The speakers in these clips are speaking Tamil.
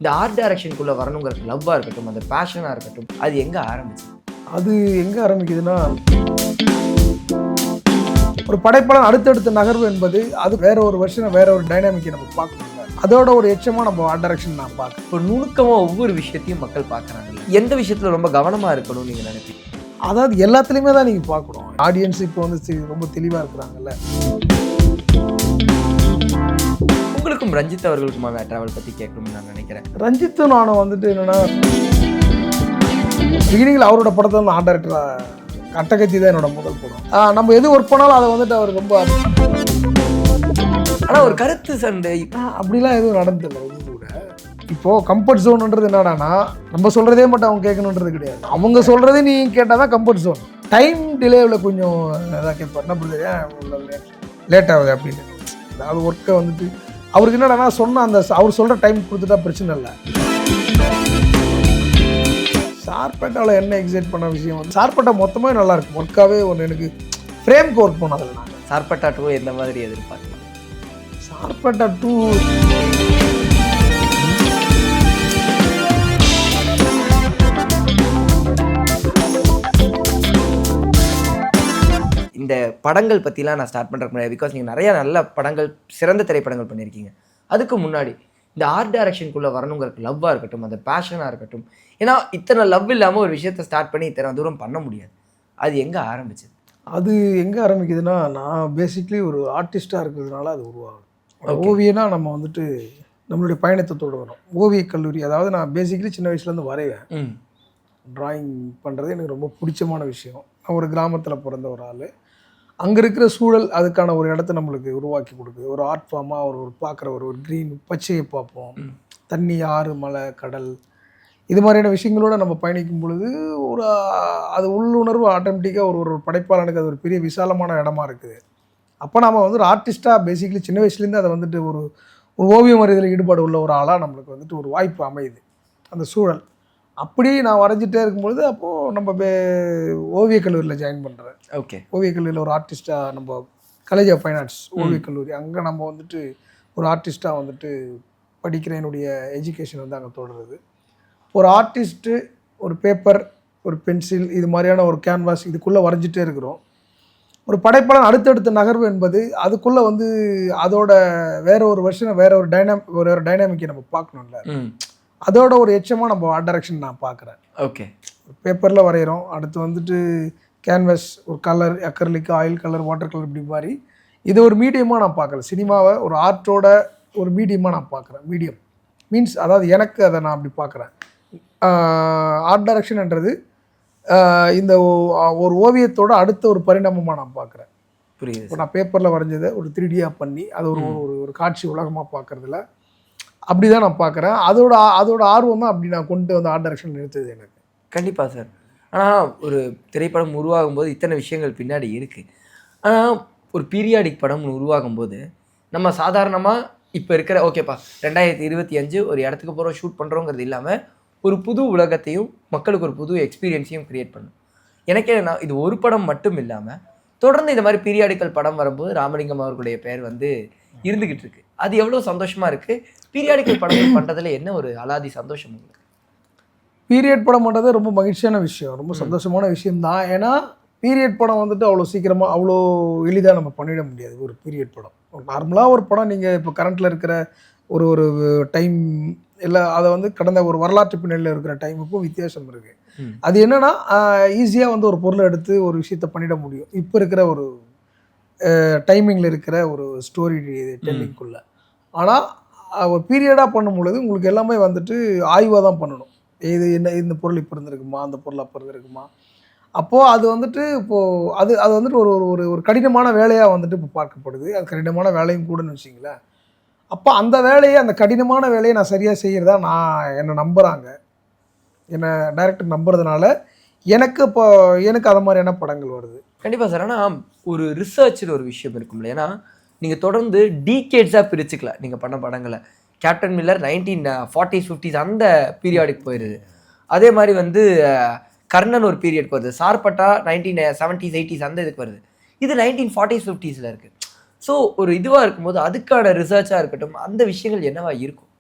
இந்த ஆர்ட் டைரக்ஷனுக்குள்ள வரணுங்கிற லவ்வா இருக்கட்டும், அந்த பேஷனா இருக்கட்டும், அது எங்க ஆரம்பிச்சது? அது எங்கே ஆரம்பிக்குதுன்னா, ஒரு படைப்பாளன் அடுத்தடுத்த நகர்வு என்பது அது வேற ஒரு வருஷம் வேற ஒரு டைனாமிக்கை நம்ம பார்க்கணுங்க. அதோட ஒரு எச்சமா நம்ம ஆர்ட் டைரக்ஷன் நான் பார்க்குறேன். இப்போ நுணுக்கமா ஒவ்வொரு விஷயத்தையும் மக்கள் பார்க்குறாங்கல்ல, எந்த விஷயத்துல ரொம்ப கவனமா இருக்கணும்னு நீங்க நினைப்பீங்க? அதாவது எல்லாத்துலேயுமே தான் நீங்கள் பார்க்கணும். ஆடியன்ஸ் இப்போ வந்து ரொம்ப தெளிவாக இருக்கிறாங்கல்ல. உங்களுக்கும் ரஞ்சித் அவர்களுக்குமான டிராவல் பத்தி கேட்கணும்னு நான் நினைக்கிறேன். ரஞ்சித்தும் நானும் வந்துட்டு என்னன்னா, பிகினிங்கில் அவரோட படத்தை நான் ஆர்ட் டைரக்டராக கட்டகத்தி தான் என்னோட முதல் படம். நம்ம எது ஒர்க் பண்ணாலும் அதை வந்துட்டு அவர் ரொம்ப ஆனா ஒரு கருத்து சண்டை அப்படிலாம் எதுவும் நடந்ததில்லை ரஞ்சித் கூட. இப்போது கம்ஃபர்ட் ஜோன்ன்றது என்னடானா, நம்ம சொல்கிறதே மட்டும் அவங்க கேட்கணுன்றது கிடையாது. அவங்க சொல்கிறதே நீ கேட்டால் தான் கம்ஃபர்ட் ஜோன். டைம் டிலேவில் கொஞ்சம் எதாவது கேட்பார், என்ன பண்ணுறது லேட் ஆகுது அப்படின்னு. அதாவது ஒர்க்கை வந்துட்டு அவருக்கு என்னடானா சொன்ன அந்த அவர் சொல்கிற டைம் கொடுத்துட்டா பிரச்சனை இல்லை. சார்பேட்டாவில் என்ன எக்ஸைட் பண்ண விஷயம் வந்து, சார்பேட்டா மொத்தமாக நல்லாயிருக்கும். ஒர்க்காகவே ஒன்று எனக்கு ஃப்ரேம்க்கு ஒர்க் பண்ணோம். அதில் நாங்கள் சார்பட்டா 2 எந்த மாதிரி எதிர்பார்க்கலாம்? சார்பேட்டா 2 இந்த படங்கள் பற்றிலாம் நான் ஸ்டார்ட் பண்ணுறதுக்கு முன்னாடி, பிகாஸ் நீங்கள் நிறைய நல்ல படங்கள், சிறந்த திரைப்படங்கள் பண்ணியிருக்கீங்க. அதுக்கு முன்னாடி இந்த ஆர்ட் டைரக்ஷனுக்குள்ளே வரணுங்கிற லவ்வாக இருக்கட்டும், அந்த பேஷனாக இருக்கட்டும், ஏன்னா இத்தனை லவ் இல்லாமல் ஒரு விஷயத்தை ஸ்டார்ட் பண்ணி இத்தனை தூரம் பண்ண முடியாது. அது எங்கே ஆரம்பிச்சது? அது எங்கே ஆரம்பிக்குதுன்னா, நான் பேசிக்லி ஒரு ஆர்டிஸ்டாக இருக்கிறதுனால அது உருவாகும். ஓவியனா நம்ம வந்துட்டு நம்மளுடைய பயணத்தை தொடரணும். ஓவியக் கல்லூரி, அதாவது நான் பேசிக்லி சின்ன வயசுலேருந்து வரைவேன். ட்ராயிங் பண்ணுறது எனக்கு ரொம்ப பிடிச்சமான விஷயம். நான் ஒரு கிராமத்தில் பிறந்த ஒரு ஆள். அங்கே இருக்கிற சூழல் அதுக்கான ஒரு இடத்த நம்மளுக்கு உருவாக்கி கொடுக்குது. ஒரு ஆர்ட் ஃபார்மாக ஒரு பார்க்குற ஒரு க்ரீன் பச்சையை பார்ப்போம். தண்ணி, ஆறு, மலை, கடல், இது மாதிரியான விஷயங்களோட நம்ம பயணிக்கும் பொழுது ஒரு அது உள்ளுணர்வு ஆட்டோமேட்டிக்காக ஒரு படைப்பாளனுக்கு அது ஒரு பெரிய விசாலமான இடமா இருக்குது. அப்போ நம்ம வந்து ஒரு ஆர்டிஸ்ட்டாக பேசிக்கலி சின்ன வயசுலேருந்து அதை வந்துட்டு ஒரு ஓவியம் வரைதல் ஈடுபாடு உள்ள ஒரு ஆளாக நம்மளுக்கு வந்துட்டு ஒரு வாய்ப்பு அமையுது அந்த சூழல். அப்படி நான் வரைஞ்சிட்டே இருக்கும்பொழுது அப்போது நம்ம ஓவியக் கல்லூரியில் ஜாயின் பண்ணுறேன். ஓகே. ஓவியக் கல்லூரியில் ஒரு ஆர்டிஸ்ட்டாக நம்ம காலேஜ் ஆஃப் ஃபைன் ஆர்ட்ஸ் ஓவியக் கல்லூரி, அங்கே நம்ம வந்துட்டு ஒரு ஆர்டிஸ்ட்டாக வந்துட்டு படிக்கிற என்னுடைய எஜுகேஷன் வந்து அங்கே தொடருது. ஒரு ஆர்டிஸ்ட்டு ஒரு பேப்பர், ஒரு பென்சில், இது மாதிரியான ஒரு கேன்வாஸ் இதுக்குள்ளே வரைஞ்சிட்டே இருக்கிறோம். ஒரு படைப்பாளன் அடுத்தடுத்த நகர்வு என்பது அதுக்குள்ளே வந்து அதோட வேற ஒரு வருஷம் வேற ஒரு டைனாமிக்கை நம்ம பார்க்கணும்ல. அதோட ஒரு எச்சமாக நம்ம ஆர்ட் டைரக்ஷன் நான் பார்க்குறேன். ஓகே. பேப்பரில் வரைகிறோம், அடுத்து வந்துட்டு கேன்வஸ், ஒரு colour, acrylic, oil colour, water colour, இப்படி மாதிரி இது ஒரு மீடியமாக நான் பார்க்குறேன். சினிமாவை ஒரு ஆர்ட்டோட ஒரு மீடியமாக நான் பார்க்குறேன். மீடியம் மீன்ஸ் அதாவது எனக்கு அதை நான் அப்படி பார்க்குறேன். ஆர்ட் டைரக்ஷன்ன்றது இந்த ஒரு ஓவியத்தோட அடுத்த ஒரு பரிணாமமாக நான் பார்க்குறேன். புரியுது. இப்போ நான் பேப்பரில் வரைஞ்சதை ஒரு 3Dயாக பண்ணி அதை ஒரு காட்சி உலகமாக பார்க்குறதுல அப்படி தான் நான் பார்க்குறேன். அதோட ஆர்வம் தான் அப்படி நான் கொண்டு வந்து ஆர்ட் டைரக்ஷன் நிறுத்துது எனக்கு. கண்டிப்பாக சார். ஆனால் ஒரு திரைப்படம் உருவாகும் போது இத்தனை விஷயங்கள் பின்னாடி இருக்குது. ஆனால் ஒரு பீரியாடிக் படம் உருவாகும்போது நம்ம சாதாரணமாக இப்போ இருக்கிற ஓகேப்பா 2025 ஒரு இடத்துக்கு போகிறோம், ஷூட் பண்ணுறோங்கிறது இல்லாமல் ஒரு புது உலகத்தையும் மக்களுக்கு ஒரு புது எக்ஸ்பீரியன்ஸையும் க்ரியேட் பண்ணும். எனக்கே நான் இது ஒரு படம் மட்டும் இல்லாமல் தொடர்ந்து இந்த மாதிரி பீரியாடிக்கல் படம் வரும்போது ராமலிங்கம் அவர்களுடைய பெயர் வந்து இருந்துக்கிட்டு இருக்கு. அது எவ்வளோ சந்தோஷமாக இருக்குது. பீரியாடிக்கல் படங்கள் பண்ணுறதுல என்ன ஒரு அலாதி சந்தோஷம் உங்களுக்கு? பீரியட் படம் பண்ணுறது ரொம்ப மகிழ்ச்சியான விஷயம், ரொம்ப சந்தோஷமான விஷயம்தான். ஏன்னா பீரியட் படம் வந்துட்டு அவ்வளோ சீக்கிரமாக அவ்வளோ எளிதாக நம்ம பண்ணிட முடியாது. ஒரு பீரியட் படம் நார்மலாக ஒரு படம் நீங்கள் இப்போ கரண்ட்டில் இருக்கிற ஒரு டைம் இல்லை, அதை வந்து கடந்த ஒரு வரலாற்று பின்னணியில் இருக்கிற டைமுக்கும் வித்தியாசம் இருக்குது. அது என்னென்னா ஈஸியாக வந்து ஒரு பொருளை எடுத்து ஒரு விஷயத்த பண்ணிட முடியும் இப்போ இருக்கிற ஒரு டைமிங்கில் இருக்கிற ஒரு ஸ்டோரி டெல்லிங்குள்ளே. ஆனால் ஒரு பீரியடாக பண்ணும் பொழுது உங்களுக்கு எல்லாமே வந்துட்டு ஆய்வாக தான் பண்ணணும். இது என்ன, இந்த பொருள் இப்போ இருந்திருக்குமா, அந்த பொருள் அப்போ இருந்திருக்குமா. அப்போது அது வந்துட்டு இப்போது அது வந்துட்டு ஒரு கடினமான வேலையாக வந்துட்டு இப்போ பார்க்கப்படுது. அது கடினமான வேலையும் கூடன்னு வச்சிங்களேன். அப்போ அந்த வேலையை, அந்த கடினமான வேலையை நான் சரியாக செய்கிறதா என்னை நம்புகிறாங்க. என்னை டைரக்டர் நம்புறதுனால எனக்கு அது மாதிரியான படங்கள் வருது. கண்டிப்பாக சார். ஆனால் ஒரு ரிசர்ச்சில் ஒரு விஷயம் இருக்கும்ல. ஏன்னா நீங்கள் தொடர்ந்து டீகேட்ஸாக பிரிச்சுக்கலாம் நீங்கள் பண்ண படங்களை. கேப்டன் மில்லர் 1940s 50s அந்த பீரியாடுக்கு போயிடுது. அதே மாதிரி வந்து கர்ணன் ஒரு பீரியடுக்கு வருது. சார்பட்டா 1970s 80s அந்த இதுக்கு வருது. இது 1940s 50s இருக்குது. ஸோ ஒரு இதுவாக இருக்கும்போது அதுக்கான ரிசர்ச்சாக இருக்கட்டும், அந்த விஷயங்கள் என்னவா இருக்கும்?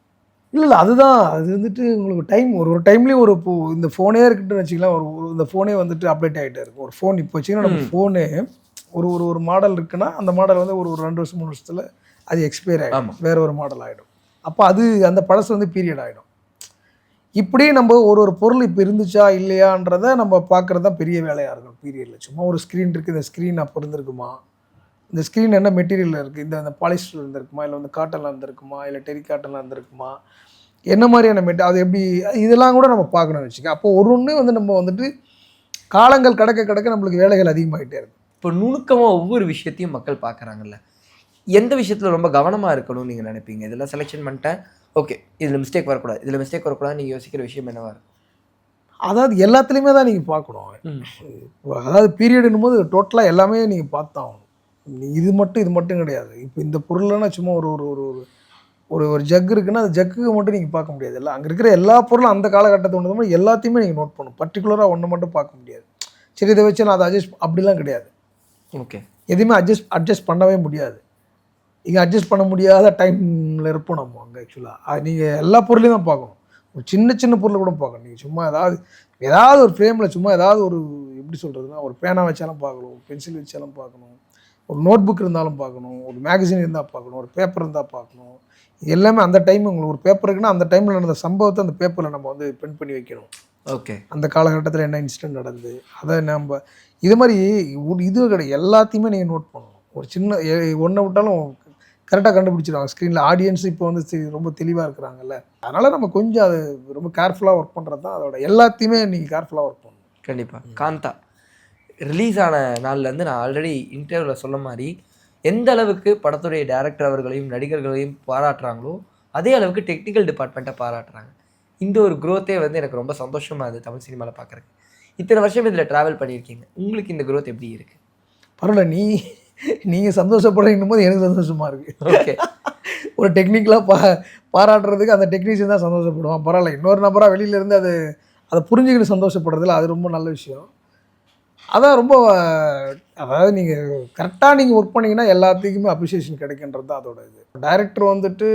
இல்லை அதுதான் அது வந்துட்டு உங்களுக்கு டைம் ஒரு டைம்லேயும் இந்த ஃபோனே இருக்குன்னு வச்சுக்கலாம். இந்த ஃபோனே வந்துட்டு அப்டேட் ஆகிட்டே இருக்கும். ஒரு ஃபோன் இப்போ வச்சிங்கன்னா நம்ம ஃபோனு ஒரு மாடல் இருக்குன்னா அந்த மாடல் வந்து ஒரு 2 வருஷம் 3 வருஷத்தில் அது எக்ஸ்பயர் ஆகிடும், வேற ஒரு மாடல் ஆகிடும். அப்போ அது அந்த பழசு வந்து பீரியட் ஆகிடும். இப்படி நம்ம ஒரு பொருள் இப்போ இருந்துச்சா இல்லையான்றதை நம்ம பார்க்குறது தான் பெரிய வேலையாக இருக்கும் பீரியடில். சும்மா ஒரு ஸ்க்ரீன் இருக்குது, இந்த ஸ்க்ரீன் அப்போ இருந்திருக்குமா, இந்த ஸ்க்ரீன் என்ன மெட்டீரியலில் இருக்குது, இந்த பாலிஸ்டர் இருந்திருக்குமா, இல்லை வந்து காட்டனில் இருந்திருக்குமா, இல்லை டெரிகாட்டனில் இருந்திருக்குமா, என்ன மாதிரியான அது எப்படி, இதெல்லாம் கூட நம்ம பார்க்கணும்னு வச்சுக்க. அப்போ ஒன்று வந்து நம்ம வந்துட்டு காலங்கள் கடக்க நம்மளுக்கு வேலைகள் அதிகமாகிட்டே இருக்கும். இப்போ நுணுக்கமாக ஒவ்வொரு விஷயத்தையும் மக்கள் பார்க்குறாங்கல்ல, எந்த விஷயத்தில் ரொம்ப கவனமாக இருக்கணும்னு நீங்கள் நினைப்பீங்க? இதெல்லாம் செலெக்ஷன் பண்ணிட்டேன், ஓகே இதில் மிஸ்டேக் வரக்கூடாது, இதில் மிஸ்டேக் வரக்கூடாதுன்னு நீங்கள் யோசிக்கிற விஷயம் என்னவா இருக்கும்? அதாவது எல்லாத்துலேயுமே தான் நீங்கள் பார்க்கணும். அதாவது பீரியடுன்னும் போது டோட்டலாக எல்லாமே நீங்கள் பார்த்தாகணும். இது மட்டும் கிடையாது. இப்போ இந்த பொருள்னா சும்மா ஒரு ஒரு ஒரு ஒரு ஜக் இருக்குன்னா அந்த ஜக்குக்கு மட்டும் நீங்கள் பார்க்க முடியாது. எல்லாம் அங்கே இருக்கிற எல்லா பொருளும் அந்த காலகட்டத்தை ஒன்று எல்லாத்தையுமே நீங்கள் நோட் பண்ணணும். பர்டிகுலராக ஒன்று மட்டும் பார்க்க முடியாது. சரி இதை வச்சு நான் அதை அட்ஜஸ்ட் அப்படிலாம் கிடையாது. ஓகே, எதுவுமே அட்ஜஸ்ட் பண்ணவே முடியாது. இங்கே அட்ஜஸ்ட் பண்ண முடியாத டைமில் இருப்போம் நம்ம அங்கே. ஆக்சுவலாக நீங்கள் எல்லா பொருளையும் தான் பார்க்கணும். ஒரு சின்ன பொருள் கூட பார்க்கணும். நீங்கள் சும்மா ஏதாவது ஒரு ஃப்ரேமில் சும்மா ஏதாவது ஒரு எப்படி சொல்கிறதுனா ஒரு பேனா வச்சாலும் பார்க்கணும், பென்சில் வச்சாலும் பார்க்கணும், ஒரு நோட் புக் இருந்தாலும் பார்க்கணும், ஒரு மேகசின் இருந்தால் பார்க்கணும், ஒரு பேப்பர் இருந்தால் பார்க்கணும். எல்லாமே அந்த டைம் உங்களுக்கு ஒரு பேப்பர் இருக்குன்னா அந்த டைமில் நடந்த சம்பவத்தை அந்த பேப்பரில் நம்ம வந்து பிரிண்ட் பண்ணி வைக்கணும். ஓகே, அந்த காலகட்டத்தில் என்ன இன்சிடென்ட் நடந்தது அதை நம்ம இது மாதிரி இது கிடையாது. எல்லாத்தையுமே நீங்கள் நோட் பண்ணணும். ஒரு சின்ன ஒன்றை விட்டாலும் கரெக்டாக கண்டுபிடிச்சிடுவாங்க ஸ்க்ரீனில். ஆடியன்ஸ் இப்போ வந்து ரொம்ப தெளிவாக இருக்கிறாங்கல்ல, அதனால் நம்ம கொஞ்சம் அது ரொம்ப கேர்ஃபுல்லாக ஒர்க் பண்ணுறது தான் அதோட. எல்லாத்தையுமே நீங்கள் கேர்ஃபுல்லாக ஒர்க் பண்ணணும். கண்டிப்பாக. காந்தா ரிலீஸ் ஆன நாள்லேருந்து நான் ஆல்ரெடி இன்டர்வியூவில் சொன்ன மாதிரி எந்த அளவுக்கு படத்துடைய டைரக்டர் அவர்களையும் நடிகர்களையும் பாராட்டுறாங்களோ அதே அளவுக்கு டெக்னிக்கல் டிபார்ட்மெண்ட்டை பாராட்டுறாங்க. இந்த ஒரு க்ரோத்தே வந்து எனக்கு ரொம்ப சந்தோஷமாக இருக்குது தமிழ் சினிமாவில் பார்க்குறேன். இத்தனை வருஷம் இதில் ட்ராவல் பண்ணியிருக்கீங்க, உங்களுக்கு இந்த க்ரோத் எப்படி இருக்குது? பரவாயில்ல, நீங்கள் சந்தோஷப்படுறீங்கும் போது எனக்கு சந்தோஷமாக இருக்குது. ஓகே, ஒரு டெக்னிக்கலாக பாராட்டுறதுக்கு அந்த டெக்னீஷியன் தான் சந்தோஷப்படுவான். பரவாயில்ல, இன்னொரு நபராக வெளியிலேருந்து அதை புரிஞ்சுக்கிட்டு சந்தோஷப்படுறதில்ல, அது ரொம்ப நல்ல விஷயம். அதான் ரொம்ப அதாவது நீங்கள் கரெக்டாக நீங்கள் ஒர்க் பண்ணிங்கன்னா எல்லாத்துக்குமே அப்ரிசியேஷன் கிடைக்கின்றது தான் அதோட இது. டைரக்டர் வந்துட்டு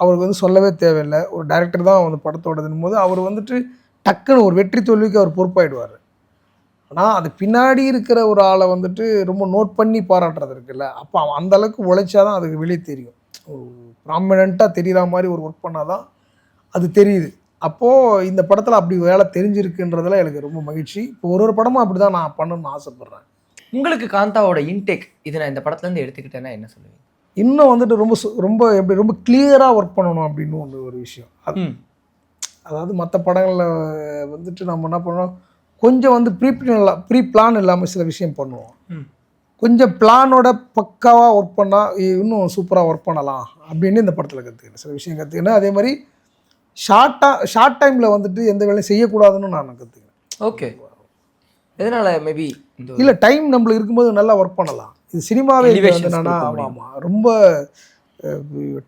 அவருக்கு வந்து சொல்லவே தேவையில்லை. ஒரு டைரக்டர் தான் வந்து படத்தோடதுன்னு போது அவர் வந்துட்டு டக்குன்னு ஒரு வெற்றி தோல்விக்கு அவர் பொறுப்பாயிடுவார். ஆனால் அது பின்னாடி இருக்கிற ஒரு ஆளை வந்துட்டு ரொம்ப நோட் பண்ணி பாராட்டுறது இருக்குல்ல, அப்போ அவன் அந்தளவுக்கு உழைச்சா தான் அதுக்கு வெளியே தெரியும். ப்ராமினெண்ட்டாக தெரிகிற மாதிரி ஒரு ஒர்க் பண்ணால் தான் அது தெரியுது. அப்போது இந்த படத்தில் அப்படி வேலை தெரிஞ்சிருக்குன்றதில் எனக்கு ரொம்ப மகிழ்ச்சி. இப்போ ஒரு படமும் அப்படி தான் நான் பண்ணணும்னு ஆசைப்பட்றேன். உங்களுக்கு காந்தாவோட இன்டேக் இது நான் இந்த படத்துலேருந்து எடுத்துக்கிட்டேன்னா என்ன சொல்லுவீங்க? இன்னும் வந்துட்டு ரொம்ப எப்படி ரொம்ப கிளியராக ஒர்க் பண்ணணும் அப்படின்னு ஒரு விஷயம். அதாவது மற்ற படங்களில் வந்துட்டு நம்ம என்ன பண்ணோம், கொஞ்சம் வந்து ப்ரீ பிளான் இல்லாமல் சில விஷயம் பண்ணுவோம். கொஞ்சம் பிளானோட பக்காவாக ஒர்க் பண்ணால் இன்னும் சூப்பராக ஒர்க் பண்ணலாம் அப்படின்னு இந்த படத்தில் கற்றுக்கிட்டேன். சில விஷயம் கற்றுக்கினேன். அதே மாதிரி ஷார்ட் டைமில் வந்துட்டு எந்த வேலையும் செய்யக்கூடாதுன்னு நான் கற்றுக்கிறேன். ஓகே, எதனால் மேபி இல்லை டைம் நம்மளுக்கு இருக்கும்போது நல்லா ஒர்க் பண்ணலாம். இது சினிமாவே என்னன்னா ஆமாம் ரொம்ப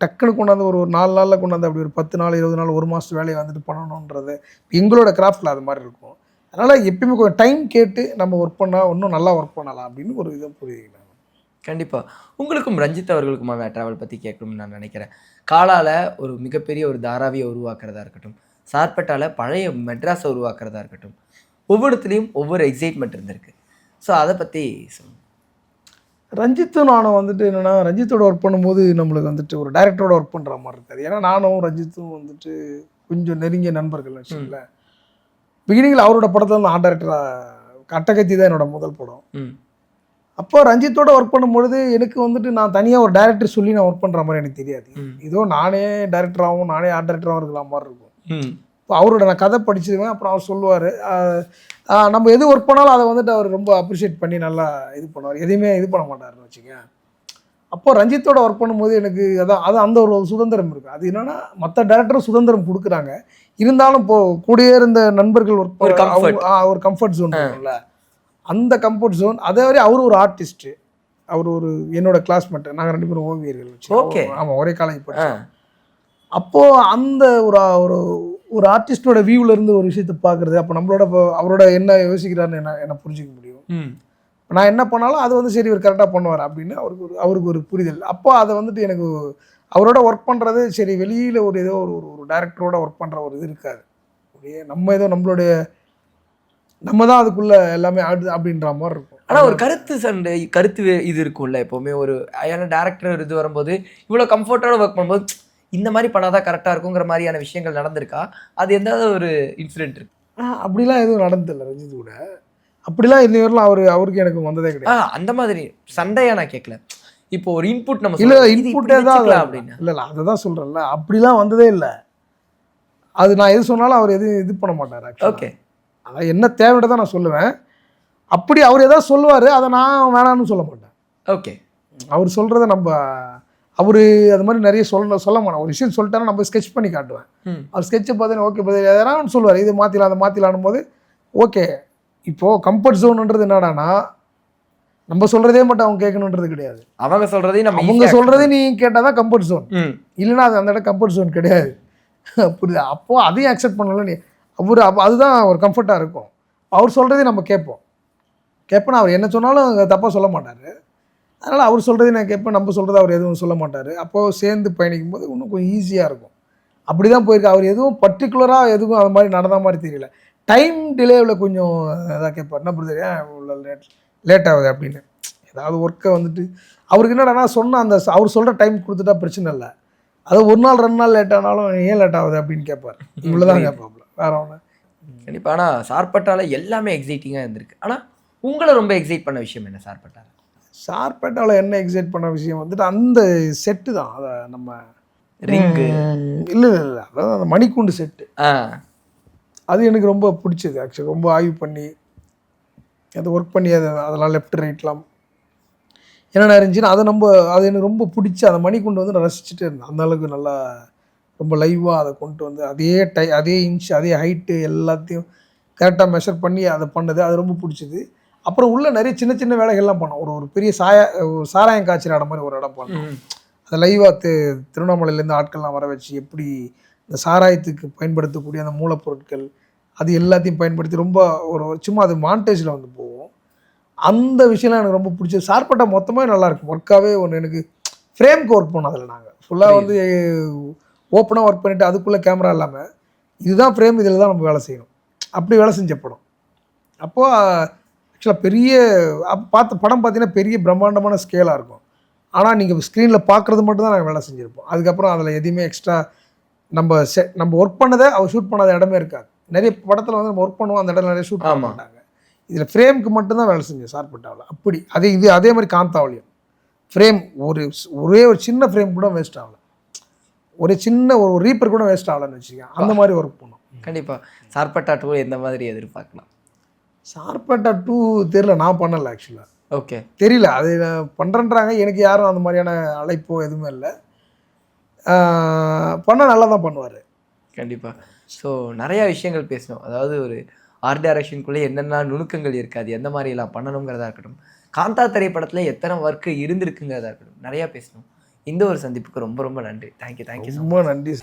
டக்குன்னு கொண்டாந்து ஒரு 4 நாளில் கொண்டாந்து அப்படி ஒரு 10 நாள் 20 நாள் 1 மாதம் வேலையை வந்துட்டு பண்ணணுன்றது எங்களோட கிராஃப்டில் அது மாதிரி இருக்கும். அதனால் எப்பயுமே கொஞ்சம் டைம் கேட்டு நம்ம ஒர்க் பண்ணால் இன்னும் நல்லா ஒர்க் பண்ணலாம் அப்படின்னு ஒரு இதை புரியுது. கண்டிப்பாக. உங்களுக்கும் ரஞ்சித் அவர்களுக்குமான ட்ராவல் பற்றி கேட்கணும்னு நான் நினைக்கிறேன். காலால் ஒரு மிகப்பெரிய ஒரு தாராவியை உருவாக்குறதா இருக்கட்டும், சார்பட்டால் பழைய மெட்ராஸை உருவாக்குறதா இருக்கட்டும், ஒவ்வொருத்துலேயும் ஒவ்வொரு எக்ஸைட்மெண்ட் இருந்திருக்கு. ஸோ அதை பற்றி சொல்லுங்கள். ரஞ்சித்தும் நானும் வந்துட்டு என்னென்னா, ரஞ்சித்தோட ஒர்க் பண்ணும்போது நம்மளுக்கு வந்துட்டு ஒரு டைரக்டரோட ஒர்க் பண்ணுற மாதிரி இருக்காது. ஏன்னா நானும் ரஞ்சித்தும் வந்துட்டு கொஞ்சம் நெருங்கிய நண்பர்கள் வச்சுக்கல. பிகினிங்கில் அவரோட படத்தில் வந்து ஆர்ட் டைரக்டராக அட்டகத்தி தான் என்னோட முதல் படம். அப்போ ரஞ்சித்தோட ஒர்க் பண்ணும்பொழுது எனக்கு வந்துட்டு நான் தனியாக ஒரு டைரக்டர் சொல்லி நான் ஒர்க் பண்ணுற மாதிரி எனக்கு தெரியாது. இதோ நானே டைரக்டராகவும் நானே ஆர்ட் டைரக்டராகவும் இருக்கிற மாதிரி இருக்கும். இப்போ அவரோட நான் கதை படிச்சிருவேன், அப்புறம் அவர் சொல்லுவார். நம்ம எது ஒர்க் பண்ணாலும் அதை வந்துட்டு அவர் ரொம்ப அப்ரிஷியேட் பண்ணி நல்லா இது பண்ணுவார். எதையுமே இது பண்ண மாட்டார்னு வச்சுங்க. அப்போ ரஞ்சித்தோட ஒர்க் பண்ணும்போது எனக்கு அது அந்த ஒரு சுதந்திரம் இருக்குது. அது என்னென்னா மற்ற டைரக்டரும் சுதந்திரம் கொடுக்குறாங்க, இருந்தாலும் கூடயே இருந்த நண்பர்கள் ஒரு கம்ஃபர்ட் ஜோன் இருக்கும்ல, அந்த கம்ஃபர்ட் ஜோன். அதே மாதிரி அவரு ஒரு ஆர்டிஸ்ட்டு, அவர் ஒரு என்னோட கிளாஸ்மேட், நாங்கள் 2 பேரும் ஓவியர்கள். ஓகே, ஆமாம், ஒரே காலேஜ் படித்தோம். அப்போது அந்த ஒரு ஆர்டிஸ்டோட வியூவில் இருந்து ஒரு விஷயத்தை பார்க்குறது, அப்போ நம்மளோட அவரோட என்ன யோசிக்கிறாருன்னு என்ன புரிஞ்சிக்க முடியும். நான் என்ன பண்ணாலும் அது வந்து சரி இவர் கரெக்டாக பண்ணுவார் அப்படின்னு அவருக்கு ஒரு புரிதல். அப்போ அதை வந்துட்டு எனக்கு அவரோட ஒர்க் பண்ணுறது சரி வெளியில் ஒரு ஏதோ ஒரு டேரக்டரோட ஒர்க் பண்ணுற ஒரு இது இருக்காது. அப்படியே நம்ம ஏதோ நம்ம தான் அதுக்குள்ளே எல்லாமே ஆடுது அப்படின்ற மாதிரி இருக்கும். ஆனால் ஒரு கருத்து சண்டை இது இருக்கும்ல எப்போவுமே ஒரு ஏன்னா டேரக்டர் இது வரும்போது இவ்வளோ கம்ஃபர்ட்டோட ஒர்க் பண்ணும்போது இந்த மாதிரி பண்ணாதான் கரெக்டாக இருக்குங்கிற மாதிரியான விஷயங்கள் நடந்திருக்கா? அது எதாவது ஒரு இன்சிடென்ட் இருக்கு? அப்படிலாம் எதுவும் நடந்ததில்லை ரஞ்சித் கூட. அப்படிலாம் இன்ன வரலாம் அவருக்கு எனக்கு வந்ததே கிடையாது. அந்த மாதிரி சண்டையா நான் கேட்கல. இப்போ ஒரு இன்புட் நம்ம இல்லை இன்புட்டே தான் அப்படின்னு. இல்லை அதை தான் சொல்கிறேன்ல, அப்படிலாம் வந்ததே இல்லை. அது நான் எது சொன்னாலும் அவர் எதுவும் இது பண்ண மாட்டார். ஓகே, அதான் என்ன தேவைன்னு தான் நான் சொல்லுவேன். அப்படி அவர் ஏதாவது சொல்லுவார், அதை நான் வேணான்னு சொல்ல மாட்டேன். ஓகே, அவர் சொல்கிறத அவர் அது மாதிரி நிறைய சொல்ல மாட்டேன். ஒரு விஷயம் சொல்லிட்டாலும் நம்ம ஸ்கெட்ச் பண்ணி காட்டுவேன். அவர் ஸ்கெட்சை பார்த்தீங்கன்னா ஓகே பதில் எதனா சொல்லுவார், இது மாற்றிலாம் அதை மாற்றிலானும் போது ஓகே. இப்போது கம்ஃபர்ட் ஜோனுன்றது என்னடானா நம்ம சொல்கிறதே மட்டும் அவங்க கேட்கணுன்றது கிடையாது. அவங்க சொல்கிறதையும் நீ கேட்டால் தான் கம்ஃபர்ட் ஜோன். இல்லைன்னா அது அந்த இடம் கம்ஃபர்ட் ஜோன் கிடையாது. புரியுதா? அப்போது அதையும் அக்செப்ட் பண்ணல நீ. அதுதான் ஒரு கம்ஃபர்ட்டாக இருக்கும். அவர் சொல்கிறதையும் நம்ம கேட்பேன். அவர் என்ன சொன்னாலும் தப்பாக சொல்ல மாட்டார். அதனால் அவர் சொல்கிறதையும் நான் கேட்பேன், நம்ம சொல்கிறத அவர் எதுவும் சொல்ல மாட்டார். அப்போது சேர்ந்து பயணிக்கும் போது இன்னும் கொஞ்சம் ஈஸியாக இருக்கும். அப்படி தான் போயிருக்கு. அவர் எதுவும் பர்டிகுலராக எதுவும் அது மாதிரி நடந்த மாதிரி தெரியல. டைம் டிலேவில் கொஞ்சம் இதாக கேட்பார், என்ன புரியுது ஏன் இவ்வளோ லேட் ஆகுது அப்படின்னு. ஏதாவது ஒர்க்கை வந்துட்டு அவருக்கு என்னடா அவர் சொல்கிற டைம் கொடுத்துட்டா பிரச்சனை இல்லை. அது ஒரு நாள் 2 நாள் லேட் ஆனாலும் ஏன் லேட் ஆகுது அப்படின்னு கேட்பார். இவ்வளோதான் கேட்பாப்புல, வேற ஒன்று. கண்டிப்பாக. ஆனால் சார்பட்டால எல்லாமே எக்ஸைட்டிங்காக இருந்திருக்கு. ஆனால் உங்களை ரொம்ப எக்ஸைட் பண்ண விஷயம் என்ன சார்பட்டால? சார்பேட்டாவில் என்ன எக்ஸைட் பண்ண விஷயம் வந்துட்டு அந்த செட்டு தான். அதை நம்ம ரிங்கு இல்லை அதாவது அந்த மணிக்கூண்டு செட்டு, அது எனக்கு ரொம்ப பிடிச்சது. ஆக்சுவலி ரொம்ப ஆய்வு பண்ணி அதை ஒர்க் பண்ணி அதெல்லாம் லெஃப்ட் ரைட்லாம் என்னென்ன இருந்துச்சுன்னா அது எனக்கு ரொம்ப பிடிச்சி அந்த மணிக்கூண்டு வந்து நான் ரசிச்சுட்டே இருந்தேன். அந்தளவுக்கு நல்லா ரொம்ப லைவாக அதை கொண்டு வந்து அதே இன்ச் அதே ஹைட்டு எல்லாத்தையும் கரெக்டாக மெஷர் பண்ணி அதை பண்ணது அது ரொம்ப பிடிச்சிது. அப்புறம் உள்ள நிறைய சின்ன சின்ன வேலைகள்லாம் பண்ணோம். ஒரு பெரிய சாராயம் காய்ச்சல் இடம் மாதிரி ஒரு இடம் பண்ணோம். அதை லைவாக திருவண்ணாமலையிலேருந்து ஆட்கள்லாம் வர வச்சு எப்படி இந்த சாராயத்துக்கு பயன்படுத்தக்கூடிய அந்த மூலப்பொருட்கள் அது எல்லாத்தையும் பயன்படுத்தி ரொம்ப ஒரு சும்மா அது மாண்டேஜில் வந்து போவோம். அந்த விஷயம்லாம் எனக்கு ரொம்ப பிடிச்சது. சார்பட்டா மொத்தமாக நல்லாயிருக்கும். ஒர்க்காகவே ஒன்று எனக்கு ஃப்ரேம்க்கு ஒர்க் பண்ணோம். அதில் நாங்கள் ஃபுல்லாக வந்து ஓப்பனாக ஒர்க் பண்ணிவிட்டு அதுக்குள்ளே கேமரா இல்லாமல் இதுதான் ஃப்ரேம், இதில் தான் நம்ம வேலை செய்யணும். அப்படி வேலை செஞ்ச படம். அப்போது ஆக்சுவலாக படம் பார்த்தீங்கன்னா பெரிய பிரம்மாண்டமான ஸ்கேலாக இருக்கும். ஆனால் நீங்கள் ஸ்க்ரீனில் பார்க்குறது மட்டும் தான் நாங்கள் வேலை செஞ்சுருப்போம். அதுக்கப்புறம் அதில் எதுவுமே எக்ஸ்ட்ரா நம்ம ஒர்க் பண்ணதை அவர் ஷூட் பண்ணாத இடமே இருக்காது. நிறைய படத்தில் வந்து நம்ம ஒர்க் பண்ணுவோம், அந்த இடம் நிறைய ஷூட் பண்ண மாட்டாங்க. இதில் ஃப்ரேமுக்கு மட்டும்தான் வேலை செஞ்சேன் சார்பட்டாவில். அப்படி அதே மாதிரி காந்தாவிலையும் ஃப்ரேம் ஒரே ஒரு சின்ன ஃப்ரேம் கூட வேஸ்ட் ஆகலை. ஒரு சின்ன ஒரு ரீப்பர் கூட வேஸ்ட் ஆகலைன்னு வச்சுக்கேன். அந்த மாதிரி ஒர்க் பண்ணோம். கண்டிப்பாக. சார்பட்டா 2 எந்த மாதிரி எதிர்பார்க்கலாம்? சார்பட்டா 2 தெரியல, நான் பண்ணலை ஆக்சுவலாக. ஓகே, தெரியல. அது பண்ணுறேன்றாங்க. எனக்கு யாரும் அந்த மாதிரியான அழைப்போ எதுவுமே இல்லை. பண்ணால் நல்லா தான் பண்ணுவார். கண்டிப்பாக. ஸோ நிறையா விஷயங்கள் பேசணும். அதாவது ஒரு ஆர்ட் டைரக்ஷனுக்குள்ளே என்னென்ன நுணுக்கங்கள் இருக்காது, எந்த மாதிரிலாம் பண்ணணுங்கிறதா இருக்கட்டும், காந்தா திரைப்படத்தில் எத்தனை ஒர்க்கு இருந்திருக்குங்கிறதா இருக்கட்டும், நிறையா பேசணும். இந்த ஒரு சந்திப்புக்கு ரொம்ப ரொம்ப நன்றி. தேங்க்யூ. ரொம்ப நன்றி.